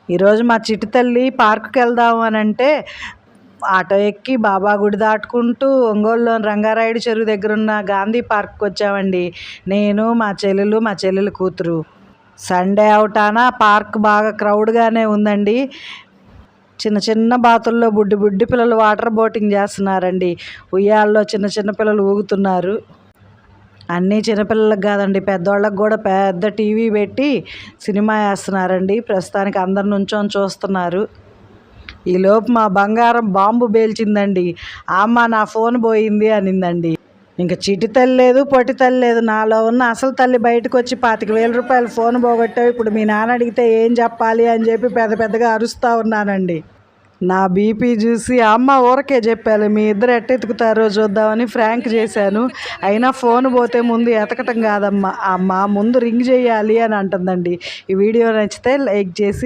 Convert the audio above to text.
ఈరోజు మా చిట్టి తల్లి పార్కుకి వెళ్దాము అని అంటే ఆటో ఎక్కి బాబా గుడి దాటుకుంటూ ఒంగోలులోని రంగారాయుడు చెరువు దగ్గర ఉన్న గాంధీ పార్క్కి వచ్చామండి. నేను మా చెల్లెలు కూతురు. సండే అవుటాన పార్క్ బాగా క్రౌడ్గానే ఉందండి. చిన్న చిన్న బాతుల్లో బుడ్డి పిల్లలు వాటర్ బోటింగ్ చేస్తున్నారండి. ఉయ్యాల్లో చిన్న చిన్న పిల్లలు ఊగుతున్నారు. అన్నీ చిన్నపిల్లలకు కాదండి, పెద్దవాళ్ళకి కూడా పెద్ద టీవీ పెట్టి సినిమా వేస్తున్నారండి. ప్రస్తుతానికి అందరు నుంచొని చూస్తున్నారు. ఈలోపు మా బంగారం బాంబు పేల్చిందండి. అమ్మ నా ఫోన్ పోయింది అనిందండి. ఇంకా చిటి తల్లి లేదు, పొట్టి తల్లి లేదు, నాలో ఉన్న అసలు తల్లి బయటకు వచ్చి 25,000 రూపాయలు ఫోన్ పోగొట్టావు, ఇప్పుడు మీ నాన్న అడిగితే ఏం చెప్పాలి అని చెప్పి పెద్దగా అరుస్తూ ఉన్నానండి. నా బీపీ చూసి అమ్మ ఊరకే చెప్పాలి, మీ ఇద్దరు ఎట్టెతుకుతారో చూద్దామని ఫ్రాంక్ చేశాను. అయినా ఫోన్ పోతే ముందు ఎతకటం కాదమ్మా, అమ్మ ముందు రింగ్ చేయాలి అని అంటుందండి. ఈ వీడియో నచ్చితే లైక్ చేసి